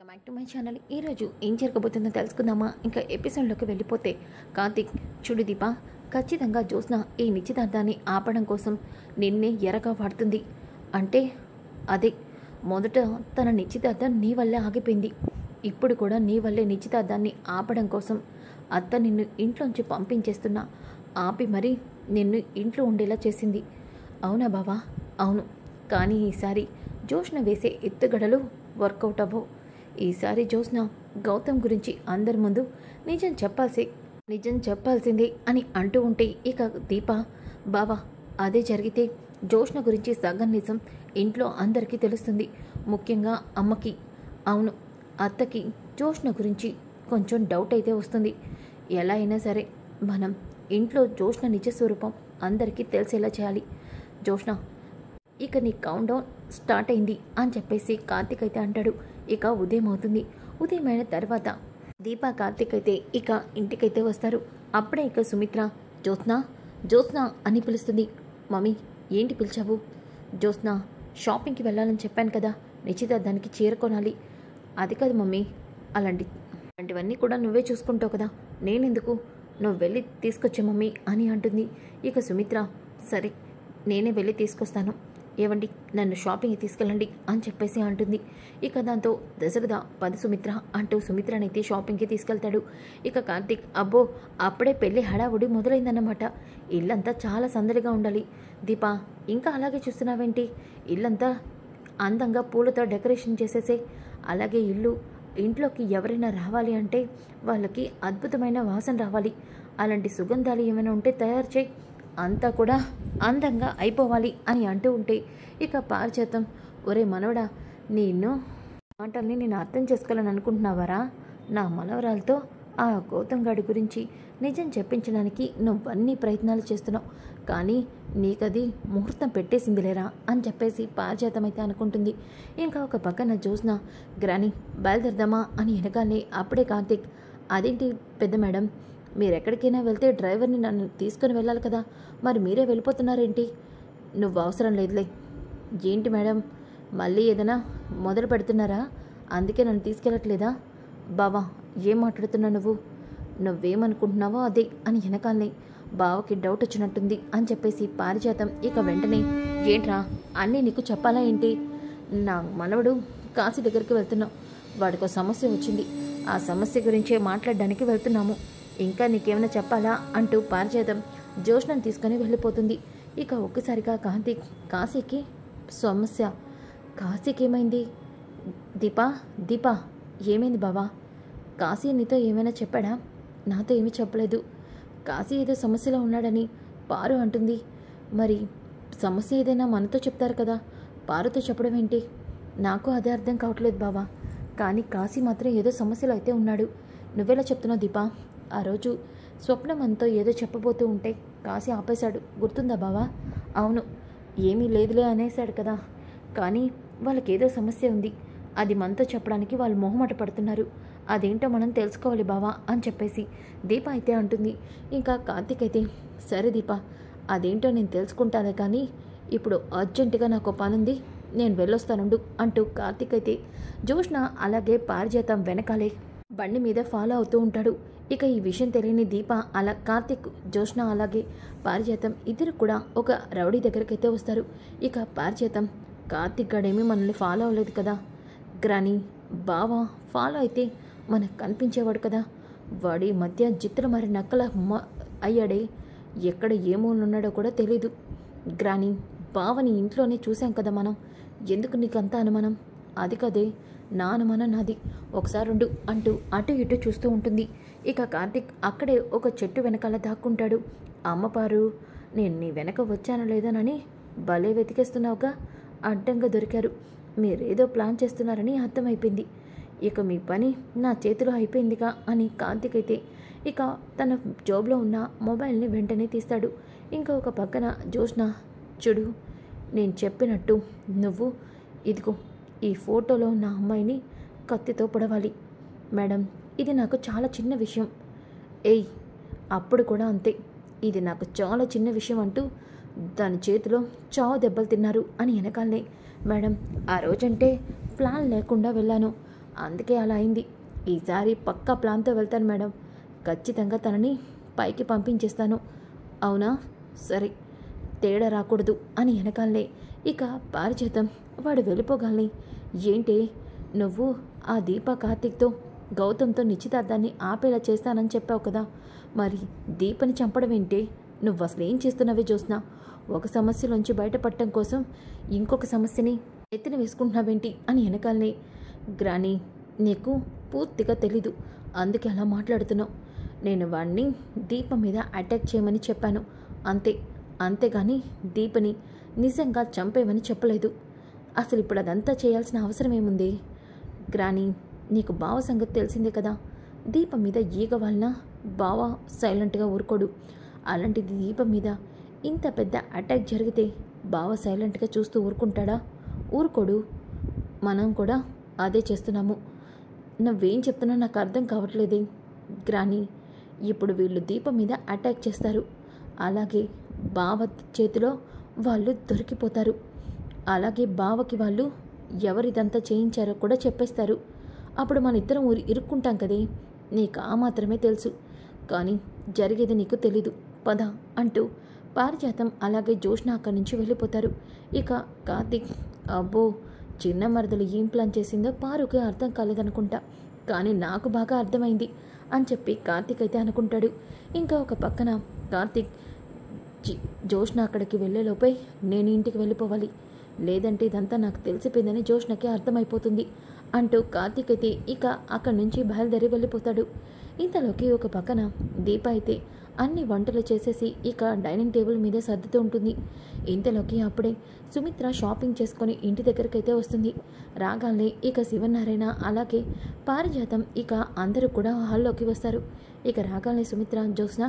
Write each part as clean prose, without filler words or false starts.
Back to my channel. ఈరోజు ఏం జరగబోతుందో తెలుసుకుందామా? ఇంకా ఎపిసోడ్లోకి వెళ్ళిపోతే, కార్తీక్ చూడు దీప, ఖచ్చితంగా జ్యోత్స్న ఈ నిశ్చితార్థాన్ని ఆపడం కోసం నిన్నే ఎరగా వాడుతుంది. అంటే అదే, మొదట తన నిశ్చితార్థం నీ వల్లే ఆగిపోయింది, ఇప్పుడు కూడా నీ వల్లే నిశ్చితార్థాన్ని ఆపడం కోసం అత్త నిన్ను ఇంట్లోంచి పంపించేస్తున్నా ఆపి మరీ నిన్ను ఇంట్లో ఉండేలా చేసింది. అవునా బావా? అవును. కానీ ఈసారి జ్యోత్స్న వేసే ఎత్తుగడలు వర్కౌట్ అవ్వవు. ఈసారి జ్యోత్స్న గౌతమ్ గురించి అందరి ముందు నిజం చెప్పాల్సిందే అని అంటూ ఉంటే, ఇక దీప, బావా అదే జరిగితే జ్యోత్స్న గురించి సగం నిజం ఇంట్లో అందరికీ తెలుస్తుంది, ముఖ్యంగా అమ్మకి. అవును, అత్తకి జ్యోత్స్న గురించి కొంచెం డౌట్ అయితే వస్తుంది. ఎలా అయినా సరే మనం ఇంట్లో జ్యోత్స్న నిజ స్వరూపం అందరికీ తెలిసేలా చేయాలి. జ్యోత్స్న, ఇక నీ కౌంట్ డౌన్ స్టార్ట్ అయింది అని చెప్పేసి కార్తీక్ అయితే అంటాడు. ఇక ఉదయం అవుతుంది. ఉదయమైన తర్వాత దీప, కార్తీక్ అయితే ఇక ఇంటికైతే వస్తారు. అప్పుడే ఇక సుమిత్ర జ్యోత్స్న అని పిలుస్తుంది. మమ్మీ ఏంటి పిలిచావు? జ్యోత్స్న షాపింగ్కి వెళ్ళాలని చెప్పాను కదా, నిశ్చితార్థానికి చీర కొనాలి. అది కాదు మమ్మీ, అలాంటివన్నీ కూడా నువ్వే చూసుకుంటావు కదా, నేనెందుకు, నువ్వు వెళ్ళి తీసుకొచ్చే మమ్మీ అని అంటుంది. ఇక సుమిత్ర, సరే నేనే వెళ్ళి తీసుకొస్తాను, ఏవండి నన్ను షాపింగ్కి తీసుకెళ్ళండి అని చెప్పేసి అంటుంది. ఇక దాంతో దశరథ, పది సుమిత్ర అంటూ సుమిత్రనైతే షాపింగ్కి తీసుకెళ్తాడు. ఇక కార్తీక్, అబ్బో అప్పుడే పెళ్లి హడావుడి మొదలైందన్నమాట. ఇల్లంతా చాలా సందడిగా ఉండాలి. దీప, ఇంకా అలాగే చూస్తున్నావేంటి? ఇల్లంతా అందంగా పూలతో డెకరేషన్ చేసేసే. అలాగే ఇంట్లోకి ఎవరైనా రావాలి అంటే వాళ్ళకి అద్భుతమైన వాసన రావాలి. అలాంటి సుగంధాలు ఏమైనా ఉంటే తయారు చేయి, అంతా కూడా అందంగా అయిపోవాలి అని అంటూ ఉంటే, ఇక పారిచేతం, ఒరే మనవడా, నిన్ను మాటల్ని నేను అర్థం చేసుకోవాలని అనుకుంటున్నావారా? నా మనవరాలతో ఆ గౌతమ్ గాడి గురించి నిజం చెప్పించడానికి నువ్వన్నీ ప్రయత్నాలు చేస్తున్నావు, కానీ నీకది ముహూర్తం పెట్టేసిందిలేరా అని చెప్పేసి పారిజాతం అయితే అనుకుంటుంది. ఇంకా ఒక పక్కన జ్యోత్స్న, గ్రాని బయలుదేరదామా అని వెనకాలే అప్పుడే కార్తీక్, అదేంటి పెద్ద మేడం, మీరెక్కడికైనా వెళ్తే డ్రైవర్ని నన్ను తీసుకుని వెళ్ళాలి కదా, మరి మీరే వెళ్ళిపోతున్నారేంటి? నువ్వు అవసరం లేదులే. ఏంటి మేడం, మళ్ళీ ఏదైనా మొదలు పెడుతున్నారా? అందుకే నన్ను తీసుకెళ్ళట్లేదా? బావా ఏం మాట్లాడుతున్నా నువ్వేమనుకుంటున్నావో అదే అని వెనకాలనే బావకి డౌట్ వచ్చినట్టుంది అని చెప్పేసి పారిజాతం ఇక వెంటనే, ఏంట్రా అన్నీ నీకు చెప్పాలా ఏంటి? నా మనవడు కాశీ దగ్గరికి వెళ్తున్నావు, వాడికో సమస్య వచ్చింది, ఆ సమస్య గురించే మాట్లాడడానికి వెళ్తున్నాము, ఇంకా నీకేమైనా చెప్పాలా అంటూ పారిజాతం జ్యోత్స్నను తీసుకొని వెళ్ళిపోతుంది. ఇక ఒక్కసారిగా కార్తీక్, కాశీకి సమస్య? కాశీకి ఏమైంది? దీపా ఏమైంది బావా? కాశీ నీతో ఏమైనా చెప్పాడా? నాతో ఏమీ చెప్పలేదు. కాశీ ఏదో సమస్యలో ఉన్నాడని పారు అంటుంది. మరి సమస్య ఏదైనా మనతో చెప్తారు కదా, పారుతో చెప్పడం ఏంటి? నాకు అదే అర్థం కావట్లేదు బావా, కానీ కాశీ మాత్రం ఏదో సమస్యలో అయితే ఉన్నాడు. నువ్వెలా చెప్తున్నావు దీపా? ఆ రోజు స్వప్నం అంతా ఏదో చెప్పబోతూ ఉంటే కాశీ ఆపేశాడు, గుర్తుందా బావా? అవును, ఏమీ లేదులే అనేశాడు కదా, కానీ వాళ్ళకేదో సమస్య ఉంది, అది మనతో చెప్పడానికి వాళ్ళు మొహమాట పడుతున్నారు, అదేంటో మనం తెలుసుకోవాలి బావా అని చెప్పేసి దీప అయితే అంటుంది. ఇంకా కార్తీక్ అయితే, సరే దీప, అదేంటో నేను తెలుసుకుంటానే, కానీ ఇప్పుడు అర్జెంటుగా నాకు పనుంది, నేను వెళ్ళొస్తానుండు అంటూ కార్తీక్ అయితే జ్యోత్స్న అలాగే పారిజాతం వెనకాలే బండి మీద ఫాలో అవుతూ ఉంటాడు. ఇక ఈ విషయం తెలియని దీప, అలా కార్తీక్, జ్యోత్స్న అలాగే పారిజాతం ఇద్దరు కూడా ఒక రౌడీ దగ్గరికైతే వస్తారు. ఇక పారిజాతం, కార్తీక్ గడేమీ మనల్ని ఫాలో అవ్వలేదు కదా గ్రాని, బావా ఫాలో అయితే మనకు కనిపించేవాడు కదా, వాడి మధ్య జిత్తులు మరి నక్కల అయ్యాడే, ఎక్కడ ఏమోనున్నాడో కూడా తెలీదు గ్రాని, బావని ఇంట్లోనే చూసాం కదా మనం, ఎందుకు నీకంతా అనుమానం? అది కదే, నా అనుమానం నాది, ఒకసారి ఉండు అంటూ అటు ఇటు చూస్తూ ఉంటుంది. ఇక కార్తీక్ అక్కడే ఒక చెట్టు వెనకాల దాక్కుంటాడు. అమ్మపారు, నేను నీ వెనక వచ్చానో లేదోనని భలే వెతికేస్తున్నావుగా, అడ్డంగా దొరికారు, మీరేదో ప్లాన్ చేస్తున్నారని అర్థమైపోయింది, ఇక మీ పని నా చేతిలో అయిపోయిందిగా అని కార్తీక్ అయితే ఇక తన జాబ్లో ఉన్న మొబైల్ని వెంటనే తీస్తాడు. ఇంకా ఒక పక్కన జ్యోత్స్న, చూడు నేను చెప్పినట్టు నువ్వు ఇదిగో ఈ ఫోటోలో ఉన్న అమ్మాయిని కత్తితో పొడవాలి. మేడం, ఇది నాకు చాలా చిన్న విషయం. ఏయ్, అప్పుడు కూడా అంతే, ఇది నాకు చాలా చిన్న విషయం అంటూ దాని చేతిలో చావు దెబ్బలు తిన్నారు అని వెనకాలనే, మేడం ఆ రోజంటే ప్లాన్ లేకుండా వెళ్ళాను, అందుకే అలా అయింది. ఈసారి పక్కా ప్లాన్తో వెళ్తాను మేడం. ఖచ్చితంగా తనని పైకి పంపించేస్తాను. అవునా? సరే, తేడా రాకూడదు అని వెనకాలనే ఇక పారిజాతం వాడు వెళ్ళిపోగాలని, ఏంటి నువ్వు ఆ దీప కార్తీక్తో గౌతమ్తో నిశ్చితార్థాన్ని ఆపేలా చేస్తానని చెప్పావు కదా, మరి దీపని చంపడం ఏంటి? నువ్వు అసలు ఏం చేస్తున్నావే జ్యోత్స్న? ఒక సమస్యలోంచి బయటపడటం కోసం ఇంకొక సమస్యని ఎత్తిన వేసుకుంటున్నావేంటి అని వెనకాలనే, గ్రాని నీకు పూర్తిగా తెలీదు, అందుకే అలా మాట్లాడుతున్నావు. నేను వాడిని దీప మీద అటాక్ చేయమని చెప్పాను అంతే, అంతేగాని దీపని నిజంగా చంపేమని చెప్పలేదు. అసలు ఇప్పుడు అదంతా చేయాల్సిన అవసరం ఏముంది? గ్రాని నీకు బావ సంగతి తెలిసిందే కదా. దీప మీద ఈగ వలన బావ సైలెంట్గా ఊరుకోడు. అలాంటిది దీప మీద ఇంత పెద్ద అటాక్ జరిగితే బావ సైలెంట్గా చూస్తూ ఊరుకుంటాడా? ఊరుకోడు. మనం కూడా అదే చేస్తున్నాము. నువ్వేం చెప్తున్నా నాకు అర్థం కావట్లేదే గ్రాని. ఇప్పుడు వీళ్ళు దీప మీద అటాక్ చేస్తారు, అలాగే బావ చేతిలో వాళ్ళు దొరికిపోతారు. అలాగే బావకి వాళ్ళు ఎవరిదంతా చేయించారో కూడా చెప్పేస్తారు. అప్పుడు మన ఇద్దరం ఇరుక్కుంటాం కదే. నీకు ఆ మాత్రమే తెలుసు, కానీ జరిగేది నీకు తెలీదు. పద అంటూ పారిజాతం అలాగే జ్యోత్స్న అక్కడి నుంచి వెళ్ళిపోతారు. ఇక కార్తీక్, అబ్బో చిన్న మరదలు ఏం ప్లాన్ చేసిందో పారుకి అర్థం కాలేదనుకుంటా, కానీ నాకు బాగా అర్థమైంది అని చెప్పి కార్తీక్ అయితే అనుకుంటాడు. ఇంకా ఒక పక్కన కార్తీక్ జ్యోత్స్న అక్కడికి వెళ్ళేలోపై నేను ఇంటికి వెళ్ళిపోవాలి, లేదంటే ఇదంతా నాకు తెలిసిపోయిందని జ్యోత్స్నకి అర్థమైపోతుంది అంటూ కార్తీక్ అయితే ఇక అక్కడి నుంచి బయలుదేరి వెళ్ళిపోతాడు. ఇంతలోకి ఒక పక్కన దీప అయితే అన్ని వంటలు చేసేసి ఇక డైనింగ్ టేబుల్ మీద సర్దుతూ ఉంటుంది. ఇంతలోకి అప్పుడే సుమిత్ర షాపింగ్ చేసుకొని ఇంటి దగ్గరకైతే వస్తుంది. రాగానే ఇక శివనారాయణ అలాగే పారిజాతం ఇక అందరూ కూడా హాల్లోకి వస్తారు. ఇక రాగానే సుమిత్ర, జ్యోత్స్న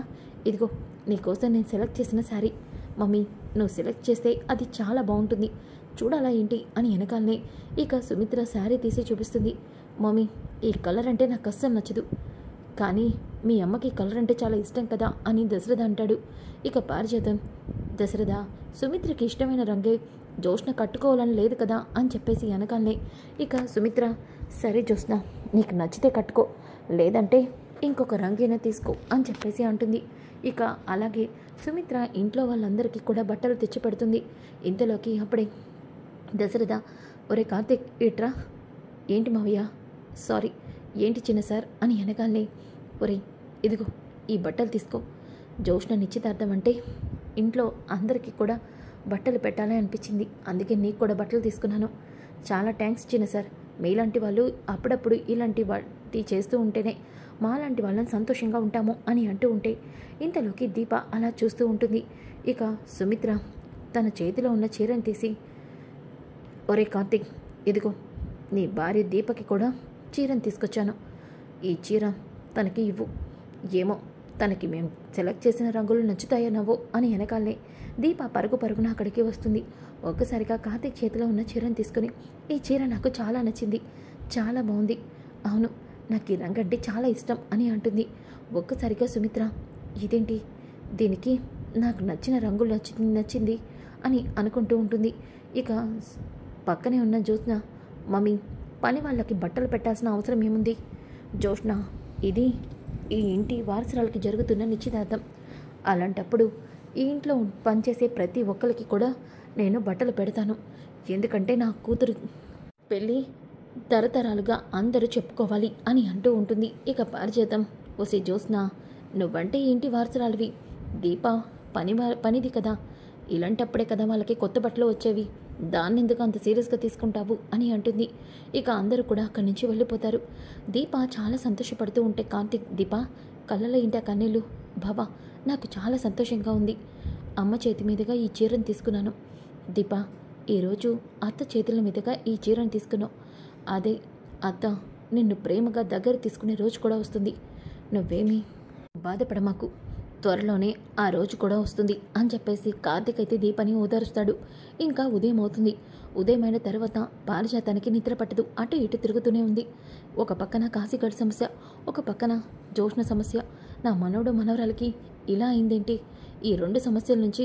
ఇదిగో నీకోసం నేను సెలెక్ట్ చేసిన శారీ. మమ్మీ నువ్వు సెలెక్ట్ చేస్తే అది చాలా బాగుంటుంది, చూడాలా ఏంటి అని వెనకాలనే ఇక సుమిత్ర శారీ తీసి చూపిస్తుంది. మమ్మీ ఈ కలర్ అంటే నాకు అస్సలు నచ్చదు, కానీ మీ అమ్మకి కలర్ అంటే చాలా ఇష్టం కదా అని దశరథ అంటాడు. ఇక పారిజాతం, దశరథ సుమిత్రకి ఇష్టమైన రంగే జ్యోత్స్న కట్టుకోవాలని లేదు కదా అని చెప్పేసి వెనకాలనే ఇక సుమిత్ర, సరే జ్యోత్స్న నీకు నచ్చితే కట్టుకో, లేదంటే ఇంకొక రంగైనా తీసుకో అని చెప్పేసి అంటుంది. ఇక అలాగే సుమిత్ర ఇంట్లో వాళ్ళందరికీ కూడా బట్టలు తెచ్చి పెడుతుంది. ఇంతలోకి అప్పుడే దశరథ, ఒరే కార్తీక్ ఇట్రా. ఏంటి మావయ్య? సారీ, ఏంటి చిన్న సార్ అని వెనకాలనే, ఒరే ఇదిగో ఈ బట్టలు తీసుకో. జ్యోత్స్న నిశ్చితార్థం అంటే ఇంట్లో అందరికీ కూడా బట్టలు పెట్టాలని అనిపించింది, అందుకే నీకు కూడా బట్టలు తీసుకున్నాను. చాలా థ్యాంక్స్ చిన్న సార్. మీలాంటి వాళ్ళు అప్పుడప్పుడు ఇలాంటి వాటి చేస్తూ ఉంటేనే మాలాంటి వాళ్ళని సంతోషంగా ఉంటాము అని అంటూ ఉంటే ఇంతలోకి దీప అలా చూస్తూ ఉంటుంది. ఇక సుమిత్ర తన చేతిలో ఉన్న చీరను తీసి, ఒరే కార్తీక్ ఇదిగో నీ భార్య దీపకి కూడా చీరను తీసుకొచ్చాను, ఈ చీర తనకి ఇవ్వు. ఏమో తనకి మేము సెలెక్ట్ చేసిన రంగులు నచ్చుతాయో నవ్వో అని వెనకాలనే దీప పరుగు పరుగున అక్కడికి వస్తుంది. ఒక్కసారిగా కార్తీక్ చేతిలో ఉన్న చీరను తీసుకుని, ఈ చీర నాకు చాలా నచ్చింది, చాలా బాగుంది, అవును నాకు ఈ రంగు అంటే చాలా ఇష్టం అని అంటుంది. ఒక్కసారిగా సుమిత్ర, ఇదేంటి దీనికి నాకు నచ్చిన రంగులు నచ్చింది అని అనుకుంటూ ఉంటుంది. ఇక పక్కనే ఉన్న జ్యోత్స్న, మమ్మీ పని వాళ్ళకి బట్టలు పెట్టాల్సిన అవసరం ఏముంది? జ్యోత్స్న ఇది ఈ ఇంటి వారసురాలకి జరుగుతున్న నిశ్చితార్థం, అలాంటప్పుడు ఈ ఇంట్లో పనిచేసే ప్రతి ఒక్కరికి కూడా నేను బట్టలు పెడతాను, ఎందుకంటే నా కూతురు పెళ్ళి తరతరాలుగా అందరూ చెప్పుకోవాలి అని అంటూ ఉంటుంది. ఇక పారిజాతం, ఓసే జ్యోత్స్న నువ్వంటే ఇంటి వారసురాలివి, దీప పనిది కదా, ఇలాంటప్పుడే కదా వాళ్ళకి కొత్త బట్టలు వచ్చేవి, దాన్ని ఎందుకు అంత సీరియస్గా తీసుకుంటావు అని అంటుంది. ఇక అందరూ కూడా అక్కడి నుంచి వెళ్ళిపోతారు. దీప చాలా సంతోషపడుతూ ఉంటే కార్తీక్, దీప కళ్ళలో ఇంట కన్నీళ్ళు, బాబా నాకు చాలా సంతోషంగా ఉంది, అమ్మ చేతి మీదుగా ఈ చీరను తీసుకున్నాను. దీప ఈరోజు అత్త చేతుల మీదుగా ఈ చీరను తీసుకున్నావు, అదే అత్త నిన్ను ప్రేమగా దగ్గర తీసుకునే రోజు కూడా వస్తుంది, నువ్వేమీ బాధపడమాకు, త్వరలోనే ఆ రోజు కూడా వస్తుంది అని చెప్పేసి కార్తీక్ అయితే దీపని ఓదారుస్తాడు. ఇంకా ఉదయం అవుతుంది. ఉదయమైన తర్వాత పారిజాతానికి నిద్ర పట్టదు, అటు ఇటు తిరుగుతూనే ఉంది. ఒక పక్కన కాశీగఢ్ సమస్య, ఒక పక్కన జ్యోత్స్న సమస్య. నా మనవడు మనవరాలకి ఇలా అయిందేంటి, ఈ 2 సమస్యల నుంచి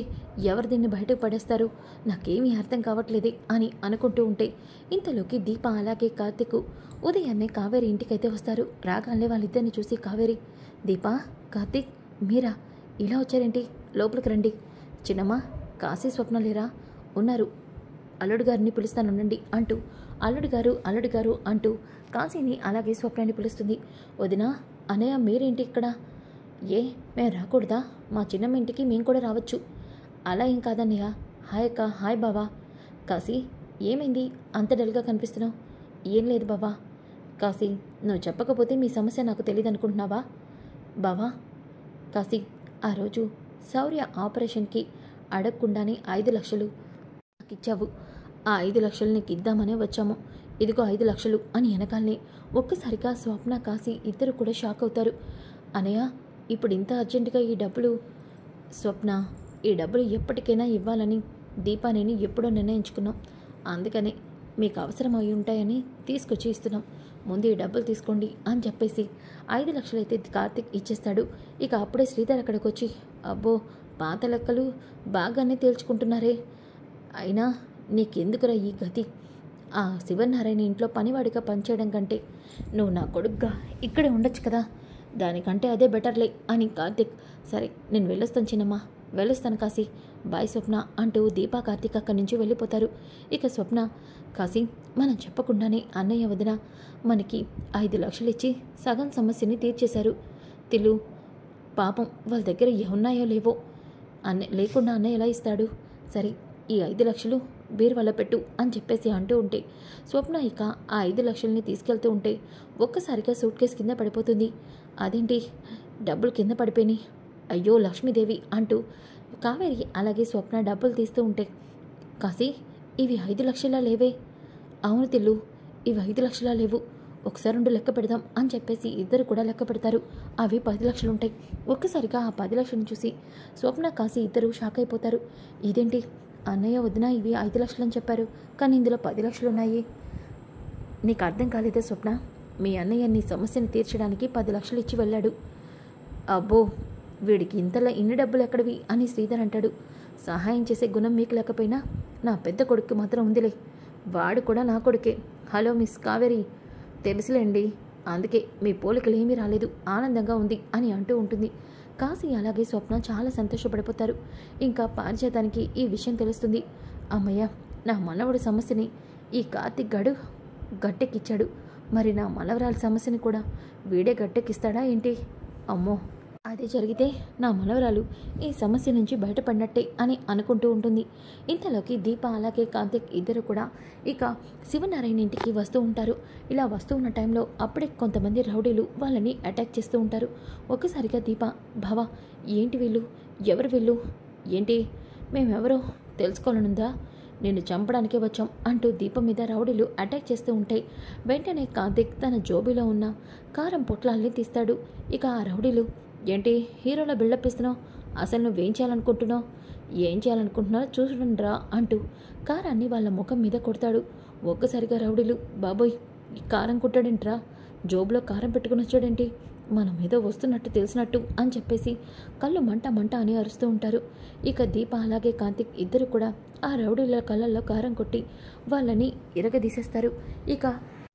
ఎవరు దీన్ని బయటకు పడేస్తారు, నాకేమీ అర్థం కావట్లేదే అని అనుకుంటూ ఉంటే ఇంతలోకి దీప అలాగే కార్తిక్ ఉదయాన్నే కావేరి ఇంటికైతే వస్తారు. రాగానే వాళ్ళిద్దరిని చూసి కావేరి, దీప, కార్తిక్, మీరా ఇలా వచ్చారేంటి, లోపలికి రండి. చిన్నమ్మ, కాశీ స్వప్న లేరా? ఉన్నారు, అల్లుడు గారిని పిలుస్తానుండండి అంటూ అల్లుడు గారు అంటూ కాశీని అలాగే స్వప్నాన్ని పిలుస్తుంది. వదినా, అన్నయ్య మీరేంటి ఇక్కడ? ఏ మేము రాకూడదా? మా చిన్నమ్మ ఇంటికి మేము కూడా రావచ్చు. అలా ఏం కాదన్నయ్య. హాయ్ అక్క. హాయ్ బావా. కాశీ, ఏమైంది అంత డల్గా కనిపిస్తున్నావు? ఏం లేదు బావా. కాశీ, నువ్వు చెప్పకపోతే మీ సమస్య నాకు తెలియదు అనుకుంటున్నావా? బావా, కాశీ, ఆ రోజు శౌర్య ఆపరేషన్కి అడగకుండానే 5 లక్షలు నాకు ఇచ్చావు. ఆ 5 లక్షలు నీకు ఇద్దామనే వచ్చాము. ఇదిగో 5 లక్షలు అని వెనకాలనే ఒక్కసారిగా స్వప్న, కాశీ ఇద్దరు కూడా షాక్ అవుతారు. అనయ్య, ఇప్పుడు ఇంత అర్జెంటుగా ఈ డబ్బులు? స్వప్న, ఈ డబ్బులు ఎప్పటికైనా ఇవ్వాలని దీపా నేను ఎప్పుడో నిర్ణయించుకున్నాం. అందుకనే మీకు అవసరం అయి ఉంటాయని తీసుకొచ్చి ఇస్తున్నాం. ముందు ఈ డబ్బులు తీసుకోండి అని చెప్పేసి 5 లక్షలైతే కార్తిక్ ఇచ్చేస్తాడు. ఇక అప్పుడే శ్రీధర్ అక్కడికి వచ్చి, అబ్బో, పాత లెక్కలు బాగానే తేల్చుకుంటున్నారే. అయినా నీకెందుకురా ఈ గతి? ఆ శివనారాయణ ఇంట్లో పనివాడిగా పనిచేయడం కంటే నువ్వు నా కొడుగ్గా ఇక్కడే ఉండొచ్చు కదా, దానికంటే అదే బెటర్లే అని కార్తిక్, సరే నేను వెళ్ళొస్తాను చిన్నమ్మ, వెళ్ళొస్తాను కాశీ, బాయ్ స్వప్న అంటూ దీపా కార్తిక్ అక్కడి నుంచి వెళ్ళిపోతారు. ఇక స్వప్న, కాశీ, మనం చెప్పకుండానే అన్నయ్య వదిన మనకి 5 లక్షలు ఇచ్చి సగం సమస్యని తీర్చేశారు. తిల్లు, పాపం వాళ్ళ దగ్గర ఉన్నాయో లేవో, లేకుండా అన్నయ్య ఎలా ఇస్తాడు? సరే, ఈ 5 లక్షలు బీరువాలో పెట్టు అని చెప్పేసి అంటూ ఉంటే స్వప్న ఇక ఆ 5 లక్షల్ని తీసుకెళ్తూ ఉంటే ఒక్కసారిగా సూట్ కేసు కింద పడిపోతుంది. అదేంటి, డబ్బులు కింద పడిపోయినాయి, అయ్యో లక్ష్మీదేవి అంటూ కావేరి అలాగే స్వప్న డబ్బులు తీస్తూ ఉంటే, కాశీ, ఇవి 5 లక్షలా లేవే? అవును తిల్లు, ఇవి 5 లక్షలా లేవు, ఒకసారి 2 లెక్క పెడదాం అని చెప్పేసి ఇద్దరు కూడా లెక్క పెడతారు. అవి 10 లక్షలు ఉంటాయి. ఒక్కసారిగా ఆ 10 లక్షలను చూసి స్వప్న, కాశీ ఇద్దరు షాక్ అయిపోతారు. ఇదేంటి, అన్నయ్య వదిన ఇవి 5 లక్షలు అని చెప్పారు, కానీ ఇందులో 10 లక్షలు ఉన్నాయి. నీకు అర్థం కాలేదా స్వప్న? మీ అన్నయ్య నీ సమస్యను తీర్చడానికి 10 లక్షలు ఇచ్చి వెళ్ళాడు. అబ్బో, వీడికి ఇంతలా ఇన్ని డబ్బులు ఎక్కడివి అని శ్రీధర్ అంటాడు. సహాయం చేసే గుణం మీకు లేకపోయినా నా పెద్ద కొడుకు మాత్రం ఉందిలే, వాడు కూడా నా కొడుకే. హలో మిస్ కావేరి, తెలుసులేండి, అందుకే మీ పోలికలు ఏమీ రాలేదు, ఆనందంగా ఉంది అని అంటూ ఉంటుంది. కాశీ అలాగే స్వప్న చాలా సంతోషపడిపోతారు. ఇంకా పారిజాతానికి ఈ విషయం తెలుస్తుంది. అమ్మయ్య, నా మనవడి సమస్యని ఈ కార్తిక్ గడు గట్టెక్కిచ్చాడు, మరి నా మనవరాలి సమస్యని కూడా వీడే గట్టెక్కిస్తాడా ఏంటి? అమ్మో, అదే జరిగితే నా మనవరాలు ఈ సమస్య నుంచి బయటపడినట్టే అని అనుకుంటూ ఉంటుంది. ఇంతలోకి దీప అలాగే కార్తిక్ ఇద్దరు కూడా ఇక శివనారాయణ ఇంటికి వస్తూ ఉంటారు. ఇలా వస్తూ ఉన్న టైంలో అప్పుడే కొంతమంది రౌడీలు వాళ్ళని అటాక్ చేస్తూ ఉంటారు. ఒక్కసారిగా దీప, బావా, ఏంటి వీళ్ళు, ఎవరు వీళ్ళు, ఏంటి మేమెవరో తెలుసుకోవాలనుందా? నిన్ను చంపడానికే వచ్చాం అంటూ దీపం మీద రౌడీలు అటాక్ చేస్తూ ఉంటే వెంటనే కార్తిక్ తన జోబీలో ఉన్న కారం పొట్లాల్ని తీస్తాడు. ఇక ఆ రౌడీలు, ఏంటి హీరోలో బిల్డప్ ఇస్తున్నావు, అసలు నువ్వేం చేయాలనుకుంటున్నావు, ఏం చేయాలనుకుంటున్నారో చూడండిరా అంటూ కారాన్ని వాళ్ళ ముఖం మీద కొడతాడు. ఒక్కసారిగా రౌడీలు, బాబోయ్, ఈ కారం కుట్టాడేంట్రా, జోబులో కారం పెట్టుకుని వచ్చాడేంటి, మనం ఏదో వస్తున్నట్టు తెలిసినట్టు అని చెప్పేసి కళ్ళు మంట మంట అని అరుస్తూ ఉంటారు. ఇక దీప అలాగే కార్తిక్ ఇద్దరు కూడా ఆ రౌడీల కళ్ళల్లో కారం కొట్టి వాళ్ళని ఇరగదీసేస్తారు. ఇక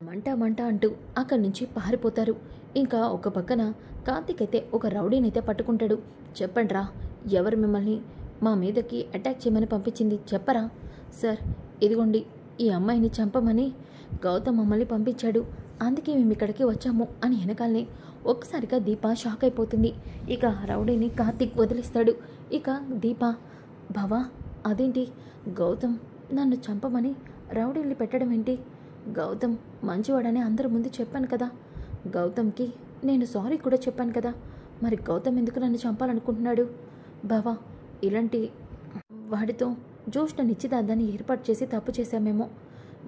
మంట మంట అంటూ అక్కడి నుంచి పారిపోతారు. ఇంకా ఒక పక్కన కార్తిక్ అయితే ఒక రౌడీనైతే పట్టుకుంటాడు. చెప్పండ్రా, ఎవరు మిమ్మల్ని మా మీదకి అటాక్ చేయమని పంపించింది చెప్పరా? సార్, ఇదిగోండి, ఈ అమ్మాయిని చంపమని గౌతమ్ మమ్మల్ని పంపించాడు, అందుకే మేము ఇక్కడికి వచ్చాము అని వెనకాలనే ఒక్కసారిగా దీప షాక్ అయిపోతుంది. ఇక రౌడీని కార్తిక్ వదిలిస్తాడు. ఇక దీప, బావా, అదేంటి, గౌతమ్ నన్ను చంపమని రౌడీల్ని పెట్టడం ఏంటి? గౌతమ్ మంచివాడని అందరి ముందు చెప్పాను కదా, గౌతమ్కి నేను సారీ కూడా చెప్పాను కదా, మరి గౌతమ్ ఎందుకు నన్ను చంపాలనుకుంటున్నాడు? బావా, ఇలాంటి వాడితో జ్యోష్ణ నిశ్చితార్థాన్ని ఏర్పాటు చేసి తప్పు చేశామేమో,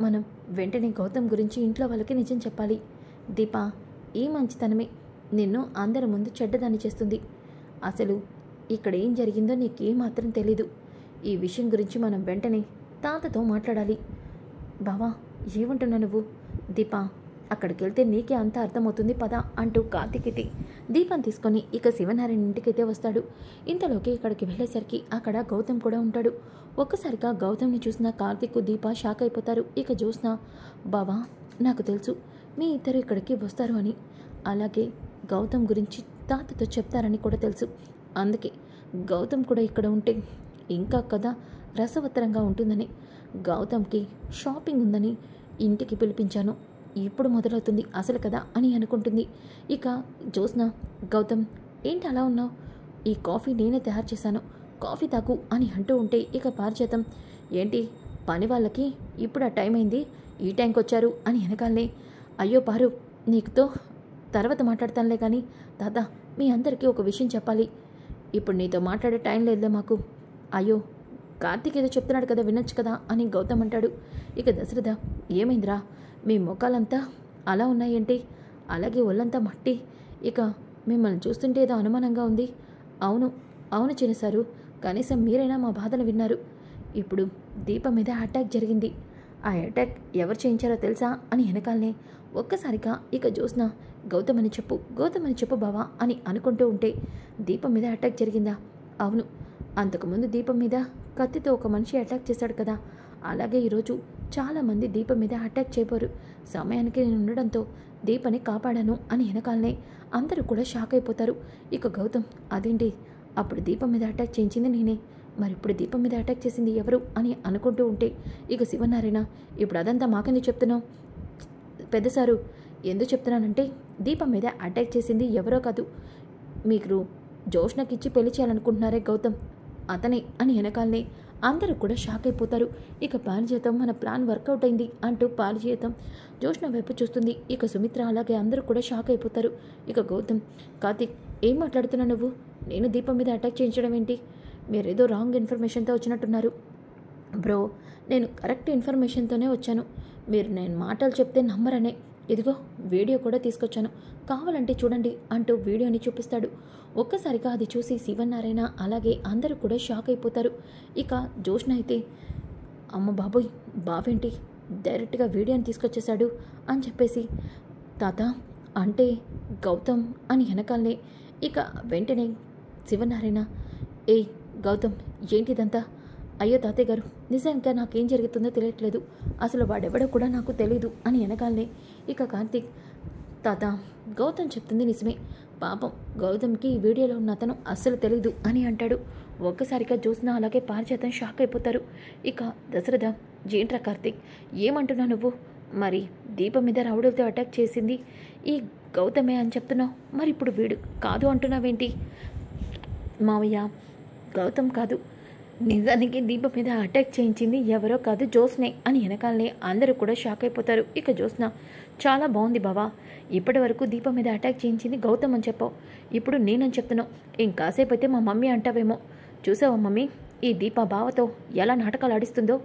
మనం వెంటనే గౌతమ్ గురించి ఇంట్లో వాళ్ళకి నిజం చెప్పాలి. దీప, ఈ మంచితనమే నిన్ను అందరి ముందు చెడ్డదాన్ని చేస్తుంది. అసలు ఇక్కడ ఏం జరిగిందో నీకేమాత్రం తెలీదు. ఈ విషయం గురించి మనం వెంటనే తాతతో మాట్లాడాలి. బావా, ఏమంటున్నా నువ్వు? దీప, అక్కడికి వెళ్తే నీకే అంత అర్థమవుతుంది పద అంటూ కార్తీక్ దీపం తీసుకొని ఇక శివనారాయణ ఇంటికైతే వస్తాడు. ఇంతలోకి ఇక్కడికి వెళ్ళేసరికి అక్కడ గౌతమ్ కూడా ఉంటాడు. ఒక్కసారిగా గౌతమ్ని చూసిన కార్తీక్ దీప షాక్ అయిపోతారు. ఇక జ్యోత్స్న, బావా నాకు తెలుసు మీ ఇద్దరు ఇక్కడికి వస్తారు అని, అలాగే గౌతమ్ గురించి తాతతో చెప్తారని కూడా తెలుసు. అందుకే గౌతమ్ కూడా ఇక్కడ ఉంటే ఇంకా కథ రసవత్తరంగా ఉంటుందని, గౌతమ్కి షాపింగ్ ఉందని ఇంటికి పిలిపించాను. ఇప్పుడు మొదలవుతుంది అసలు కదా అని అనుకుంటుంది. ఇక జ్యోత్స్న, గౌతమ్ ఏంటి అలా ఉన్నావు? ఈ కాఫీ నేనే తయారు చేశాను, కాఫీ తాగు అని అంటూ ఉంటే ఇక పారిజాతం, ఏంటి పని వాళ్ళకి ఇప్పుడు ఆ టైం అయింది, ఈ టైంకి వచ్చారు అని వెనకాలనే, అయ్యో పారు నీకుతో తర్వాత మాట్లాడతానులే కానీ తాత మీ అందరికీ ఒక విషయం చెప్పాలి, ఇప్పుడు నీతో మాట్లాడే టైం లేదులే మాకు. అయ్యో కార్తీక్ ఏదో చెప్తున్నాడు కదా వినొచ్చు కదా అని గౌతమ్ అంటాడు. ఇక దశరథ, ఏమైందిరా మీ ముఖాలంతా అలా ఉన్నాయేంటి, అలాగే ఒళ్ళంతా మట్టి, ఇక మిమ్మల్ని చూస్తుంటే ఏదో అనుమానంగా ఉంది. అవును అవును చిన్నసారు, కనీసం మీరైనా మా బాధలు విన్నారు. ఇప్పుడు దీపం మీద అటాక్ జరిగింది, ఆ అటాక్ ఎవరు చేయించారో తెలుసా అని వెనకాలనే ఒక్కసారిగా ఇక జ్యోత్స్న, గౌతమ్ అని చెప్పు బావా అని అనుకుంటూ ఉంటే, దీపం మీద అటాక్ జరిగిందా? అవును, అంతకుముందు దీపం మీద కత్తితో ఒక మనిషి అటాక్ చేశాడు కదా, అలాగే ఈరోజు చాలామంది దీపం మీద అటాక్ చేయబోరు. సమయానికి నేను ఉండడంతో దీపని కాపాడాను అని వెనకాలనే అందరూ కూడా షాక్ అయిపోతారు. ఇక గౌతమ్, అదేంటి అప్పుడు దీపం మీద అటాక్ చేయించింది నేనే, మరి ఇప్పుడు దీపం మీద అటాక్ చేసింది ఎవరు అని అనుకుంటూ ఉంటే ఇక శివనారాయణ, ఇప్పుడు అదంతా మాకెందుకు చెప్తున్నావు? పెద్దసారు, ఎందుకు చెప్తున్నానంటే దీపం మీద అటాక్ చేసింది ఎవరో కాదు, మీకు జ్యోత్స్నకిచ్చి పెళ్లి చేయాలనుకుంటున్నారే గౌతమ్, అతనే అని వెనకాలనే అందరూ కూడా షాక్ అయిపోతారు. ఇక పారిజాతం, మన ప్లాన్ వర్కౌట్ అయింది అంటూ పారిజాతం జ్యోత్స్న వైపు చూస్తుంది. ఇక సుమిత్ర అలాగే అందరూ కూడా షాక్ అయిపోతారు. ఇక గౌతమ్, కార్తీక్ ఏం మాట్లాడుతున్నావు నువ్వు? నేను దీపం మీద అటాక్ చేయించడం ఏంటి? మీరేదో రాంగ్ ఇన్ఫర్మేషన్తో వచ్చినట్టున్నారు. బ్రో, నేను కరెక్ట్ ఇన్ఫర్మేషన్తోనే వచ్చాను, మీరు నేను మాటలు చెప్తే నమ్మరనే, ఇదిగో వీడియో కూడా తీసుకొచ్చాను, కావాలంటే చూడండి అంటూ వీడియోని చూపిస్తాడు. ఒక్కసారిగా అది చూసి శివనారాయణ అలాగే అందరూ కూడా షాక్ అయిపోతారు. ఇక జ్యోత్స్న అయితే, అమ్మ బాబోయ్ బావేంటి డైరెక్ట్గా వీడియోని తీసుకొచ్చేశాడు అని చెప్పేసి, తాత అంటే గౌతమ్ అని వెనకాలనే ఇక వెంటనే శివనారాయణ, ఏయ్ గౌతమ్ ఏంటిదంతా? అయ్యో తాతయ్య గారు, నిజంగా నాకేం జరుగుతుందో తెలియట్లేదు, అసలు వాడెవడో కూడా నాకు తెలీదు అని వెనకాలనే ఇక కార్తీక్, తాత గౌతమ్ చెప్తుంది నిజమే, పాపం గౌతమ్కి ఈ వీడియోలో ఉన్న అతను అస్సలు తెలీదు అని అంటాడు. ఒక్కసారిగా జ్యోత్స్న అలాగే పారిజాతం షాక్ అయిపోతారు. ఇక దశరథ, ఏంట్రా కార్తీక్ ఏమంటున్నావు నువ్వు? మరి దీపం మీద రౌడీలతో అటాక్ చేసింది ఈ గౌతమే అని చెప్తున్నావు, మరి ఇప్పుడు వీడు కాదు అంటున్నావేంటి? మావయ్య, గౌతమ్ కాదు, నిజానికి దీపం మీద అటాక్ చేయించింది ఎవరో కాదు జ్యోత్స్నే అని వెనకాలనే అందరూ కూడా షాక్ అయిపోతారు. ఇక జ్యోత్స్న, చాలా బాగుంది బావా, ఇప్పటి వరకు దీపం మీద అటాక్ చేయించింది గౌతమ్ అని చెప్పావు, ఇప్పుడు నేనని చెప్తున్నావు, ఇంకాసేపు అయితే మా మమ్మీ అంటావేమో. చూసావా మమ్మీ ఈ దీప బావతో ఎలా నాటకాలు ఆడిస్తుందో?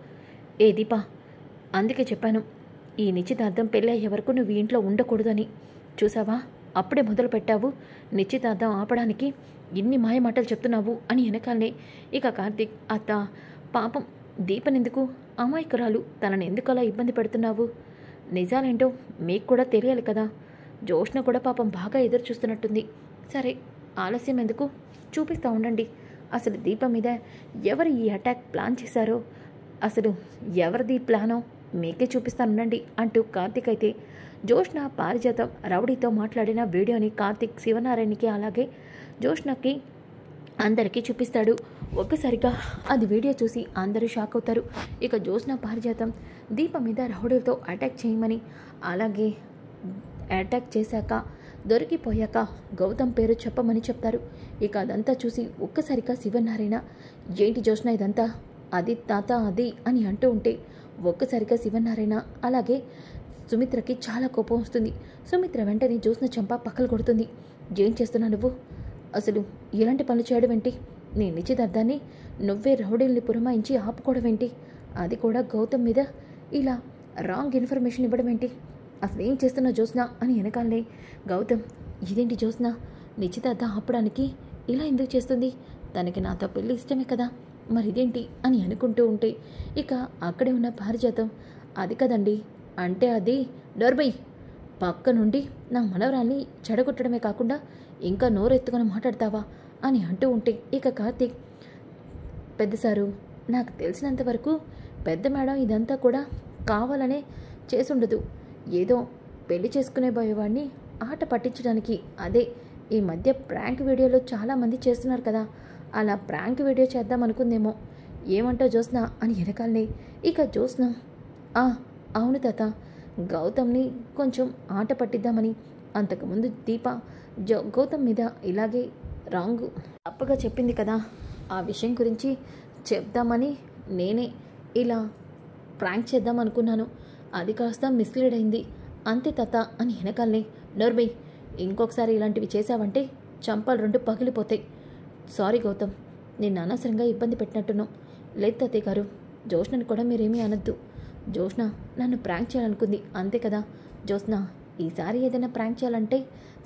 ఏ దీప, అందుకే చెప్పాను ఈ నిశ్చితార్థం పెళ్ళి అయ్యే వరకు నువ్వు ఇంట్లో ఉండకూడదని. చూసావా అప్పుడే మొదలు పెట్టావు నిశ్చితార్థం ఆపడానికి, ఎన్ని మాయ మాటలు చెప్తున్నావు అని వెనకాలనే ఇక కార్తీక్, అత్త పాపం దీపనెందుకు అమాయకురాలు, తనని ఎందుకు అలా ఇబ్బంది పెడుతున్నావు? నిజాలేంటో మీకు కూడా తెలియాలి కదా, జ్యోత్స్న కూడా పాపం బాగా ఎదురు చూస్తున్నట్టుంది. సరే ఆలస్యం ఎందుకు, చూపిస్తూ ఉండండి అసలు దీపం మీద ఎవరు ఈ అటాక్ ప్లాన్ చేశారో, అసలు ఎవరిది ప్లానో మీకే చూపిస్తానుండండి అంటూ కార్తీక్ అయితే జ్యోత్స్న పారిజాతం రౌడీతో మాట్లాడిన వీడియోని కార్తీక్ శివనారాయణకి అలాగే జ్యోత్స్నకి అందరికీ చూపిస్తాడు. ఒక్కసారిగా అది వీడియో చూసి అందరూ షాక్ అవుతారు. ఇక జ్యోత్స్న పారిజాతం దీపం మీద రౌడీలతో అటాక్ చేయమని అలాగే అటాక్ చేశాక దొరికిపోయాక గౌతమ్ పేరు చెప్పమని చెప్తారు. ఇక అదంతా చూసి ఒక్కసారిగా శివనారాయణ, ఏంటి జ్యోత్స్న ఇదంతా? అది తాత అది అని అంటూ ఉంటే ఒక్కసారిగా శివనారాయణ అలాగే సుమిత్రకి చాలా కోపం వస్తుంది. సుమిత్ర వెంటనే జ్యోత్స్న చంప పక్కలు కొడుతుంది. ఏం చేస్తున్నావు నువ్వు? అసలు ఇలాంటి పనులు చేయడం ఏంటి? నీ నిశ్చితార్థాన్ని నువ్వే రౌడీల్ని పురమాయించి ఆపుకోవడం ఏంటి? అది కూడా గౌతమ్ మీద ఇలా రాంగ్ ఇన్ఫర్మేషన్ ఇవ్వడం ఏంటి? అసలు ఏం చేస్తున్నావు జ్యోత్స్న అని వెనకాలనే గౌతమ్, ఇదేంటి జ్యోత్స్న నిశ్చితార్థం ఆపడానికి ఇలా ఎందుకు చేస్తుంది? తనకి నాతో పెళ్ళి ఇష్టమే కదా, మరి ఇదేంటి అని అనుకుంటూ ఉంటే ఇక అక్కడే ఉన్న పారిజాతం, అది కదండి అంటే అది డోర్బై పక్క నుండి నా మనవరాల్ని చెడగొట్టడమే కాకుండా ఇంకా నోరెత్తుకొని మాట్లాడతావా అని అంటూ ఉంటే ఇక కార్తీక్, పెద్ద సారు, నాకు తెలిసినంత వరకు పెద్ద మేడం ఇదంతా కూడా కావాలనే చేసుండదు. ఏదో పెళ్లి చేసుకునే పోయేవాడిని ఆట పట్టించడానికి. అదే ఈ మధ్య ప్రాంక్ వీడియోలో చాలామంది చేస్తున్నారు కదా, అలా ప్రాంక్ వీడియో చేద్దాం అనుకుందేమో. ఏమంటావు జ్యోత్స్న అని వెనకాలనే ఇక జ్యోత్స్న, అవును తాత, గౌతమ్ని కొంచెం ఆట పట్టిద్దామని. అంతకుముందు దీప గౌతమ్ మీద ఇలాగే రాంగ్ తప్పగా చెప్పింది కదా, ఆ విషయం గురించి చెప్దామని నేనే ఇలా ప్రాంక్ చేద్దాం అనుకున్నాను. అది కాస్త మిస్లీడ్ అయింది అంతే తాత అని వెనకాలనే, నోర్బై, ఇంకొకసారి ఇలాంటివి చేశావంటే చంపలు రెండు పగిలిపోతాయి. సారీ గౌతమ్, నేను అనవసరంగా ఇబ్బంది పెట్టినట్టున్నాం. లేదు తాతయ్య గారు, జ్యోత్స్నని కూడా మీరేమీ అనొద్దు. జ్యోత్స్న నన్ను ప్రాంక్ చేయాలనుకుంది అంతే కదా. జ్యోత్స్న, ఈసారి ఏదైనా ప్రాంక్ చేయాలంటే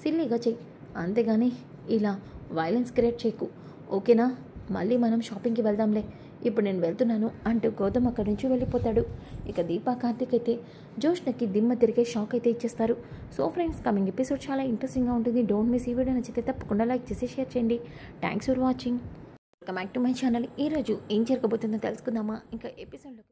సిల్లీగా చెయ్యి, అంతేగాని ఇలా వైలెన్స్ క్రియేట్ చేయకు, ఓకేనా? మళ్ళీ మనం షాపింగ్కి వెళ్దాంలే, ఇప్పుడు నేను వెళ్తున్నాను అంటూ గౌతమ్ అక్కడి నుంచి వెళ్ళిపోతాడు. ఇక దీపా కార్తీక్ అయితే జ్యోత్స్నకి దిమ్మ తిరిగే షాక్ అయితే ఇచ్చేస్తారు. సో ఫ్రెండ్స్, కమింగ్ ఎపిసోడ్ చాలా ఇంట్రెస్టింగ్గా ఉంటుంది. Don't miss. ఈ వీడియో నచ్చితే తప్పకుండా లైక్ చేసి షేర్ చేయండి. Thanks for watching. Welcome back to my channel. ఈరోజు ఏం జరగబోతుందో తెలుసుకుందామా ఇంకా ఎపిసోడ్లో.